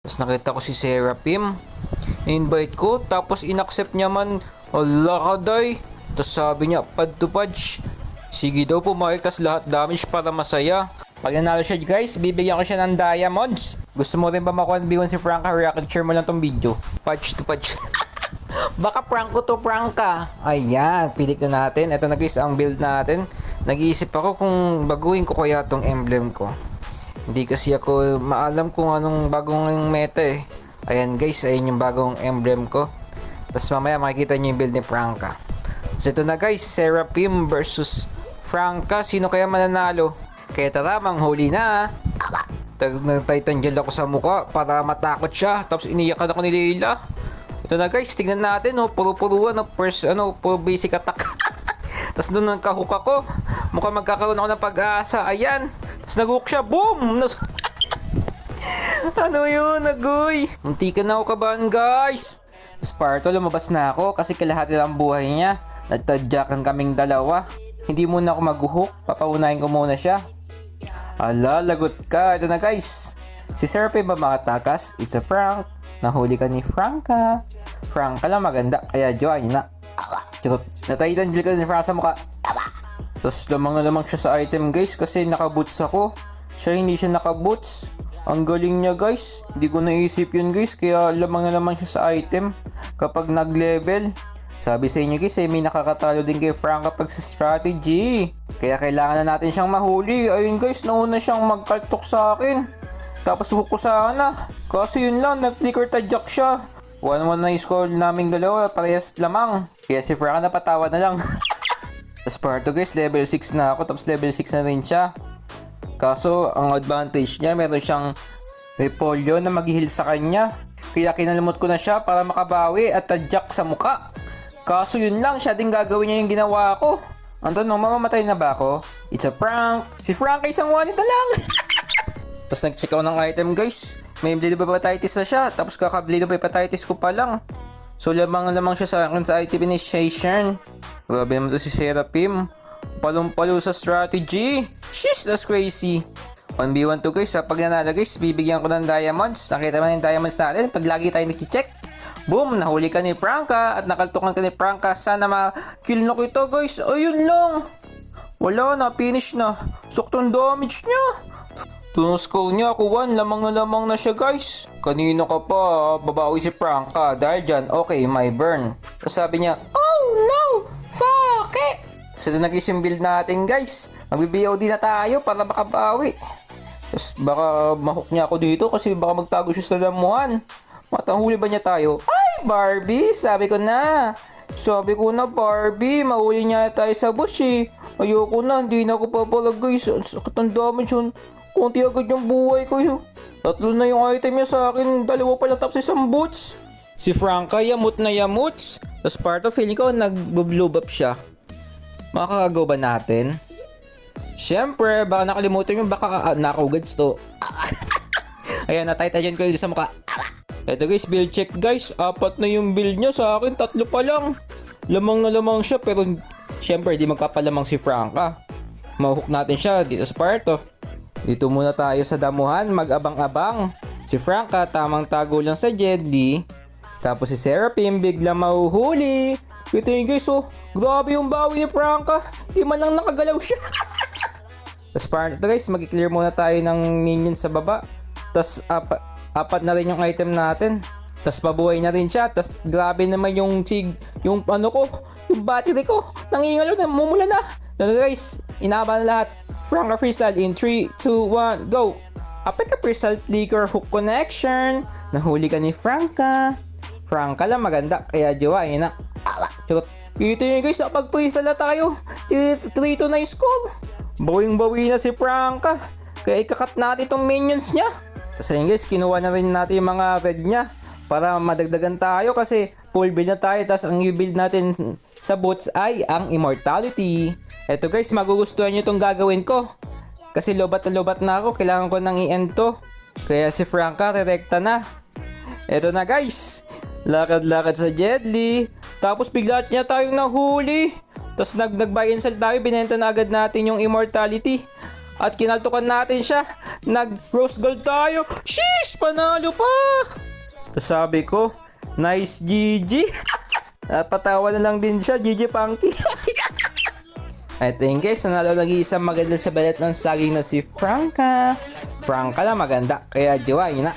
Tapos nakita ko si Seraphim. In-invite ko. Tapos inaccept niya man. Ala ka day. Tapos sabi niya, pad to patch. Sige daw pumayag tas lahat damage para masaya. Pag nanalo siya guys, bibigyan ko siya ng diamonds. Gusto mo rin ba makuha B1 si Franka? React share mo lang tong video. Patch to patch. Baka prank ko to, Franka. Ayan, pilik na natin. Ito na guys ang build natin. Nag-iisip ako kung baguhin ko kaya tong emblem ko. Hindi kasi ako maalam kung anong bagong meta eh. Ayan guys, ayun yung bagong emblem ko. Tapos mamaya makikita nyo yung build ni Franka. So ito na guys, Seraphim versus Franka. Sino kaya mananalo? Kaya tara, manghuli na. Nag-titan gel ako sa mukha para matakot siya. Tapos iniyakan ako ni Leila. Ito na guys, tignan natin. Puro-puruan. First, puro basic attack. Tapos doon nagka-hook ako. Mukhang magkakaroon ako ng pag-asa. Ayan. Tapos nag-hook siya. Boom! Ano yun, nagoy? Munti ka na ako kabahan guys. Sparto, lumabas na ako kasi kalahati lang buhay niya. Nagtadyakan kaming dalawa. Hindi muna ako mag-hook. Papaunahin ko muna siya. Ala, lagot ka. Ito na guys. Si Seraphim ba makatakas? It's a prank. Nahuli ka ni Franka. Franka lang maganda. Kaya join na. Charot. Nataitan dyan ka ni Franka sa mukha. Tapos lamang siya sa item guys. Kasi nakaboots ako. Siya hindi siya nakaboots. Ang galing niya guys. Hindi ko naisip yun guys. Kaya lamang siya sa item. Kapag nag-level. Sabi sa inyo guys, may nakakatalo din kay Frank kapag sa strategy. Kaya kailangan na natin siyang mahuli. Ayun guys, nauna siyang magkaltok sa akin. Tapos hook ko sana. Kasi yun lang, nag-flicker tadyak siya. 1-1 na score naming dalawa, parehas lamang. Kaya si Frank napatawa na lang. Tapos parto guys, level 6 na ako. Tapos level 6 na rin siya. Kaso, ang advantage niya, meron siyang repolyo na mag-heal sa kanya. Kaya kinalimot ko na siya para makabawi at tadyak sa muka. Kaso yun lang, siya din gagawin niya yung ginawa ko. Ang tanong, mamamatay na ba ako? It's a prank. Si Frank ay isang wanita lang. Tapos nag-check ako ng item guys. May bleed of hepatitis na siya. Tapos kaka-bleed of hepatitis ko pa lang. So lamang siya sa akin sa item initiation. Grabe naman to si Seraphim. Palong-palo sa strategy. Sheesh, that's crazy. 1v1 to guys. Pag nanalo guys, bibigyan ko ng diamonds. Nakita mo na yung diamonds natin. Pag lagi tayo nag-check. Boom! Nahuli ka ni Franka at nakaltukan ka ni Franka. Sana ma-kill na ko ito guys. Ayun lang. Wala na. Finish na. Suktong damage niya. Tuno-score niya ako 1. Lamang na siya guys. Kanino ka pa? Babawi si Franka. Dahil dyan, okay, my burn. Tapos sabi niya, oh no! Fuck it! So ito nag-isang build natin guys. Mag-BOD na tayo para makabawi. Tapos baka mahook niya ako dito kasi baka magtago siya sa damuhan. Matanghuli ba niya tayo? Ay, Barbie! Sabi ko na, Barbie, mahuli niya tayo sa bush eh. Ayoko na, hindi na ako papalag guys. Sakit ang damage yun. Kunti agad yung buhay ko yun. 3 na yung item niya sa akin, 2 pa lang tapos isang boots. Si Franka, yamut na yamuts. Tapos part of feeling ko, nag-blue up siya. Makakagaw ba natin? Siyempre, baka nakalimutan yung baka nakaugads to. Ayan, natay-tayan ko yun sa mukha. Eto guys, build check guys. 4 na yung build niya sa akin, 3 pa lang. Lamang na lamang siya pero syempre di magpapalamang si Franka. Mahook natin siya dito sa parto. Dito muna tayo sa damuhan, mag-abang-abang. Si Franka tamang tago lang sa Jedli. Tapos si Seraphim bigla mahuhuli. Ito yung guys grabe yung bawi ni Franka. Di man lang nakagalaw siya. Tapos parto guys, mag-clear muna tayo ng minions sa baba. Tapos apat na rin yung item natin. Tapos pabuhay na rin siya. Tapos grabe naman yung battery ko. Nangingalo na, mumula na. So guys, inaban na lahat. Franka freestyle in 3, 2, 1, go! Apeka freestyle flicker hook connection. Nahuli ka ni Franka. Franka lang maganda. Kaya jowain na. Charot. Ito yun guys, pag freestyle na tayo. 3 to 9 score. Bawing-bawi na si Franka. Kaya ikakat natin itong minions niya. Tapos ayun guys, kinuha na rin natin yung mga red niya para madagdagan tayo kasi full build na tayo. Tapos ang i-build natin sa boots ay ang immortality. Eto guys, magugustuhan nyo itong gagawin ko. Kasi lobat na ako, kailangan ko nang i-end to. Kaya si Franka, rerekta na. Eto na guys, lakad-lakad sa Jedli. Tapos bigla niya tayong nahuli. Tapos nag-buy and sell tayo, binenta na agad natin yung immortality. At kinaltukan natin siya. Nag-rose gold tayo. Sheesh! Panalo pa! Tapos sabi ko, nice GG. At patawa na lang din siya, GG Punky. At ayun guys, nanalo nag-iisang maganda sa balat ng saging na si Franca. Franca na maganda, kaya jowain na.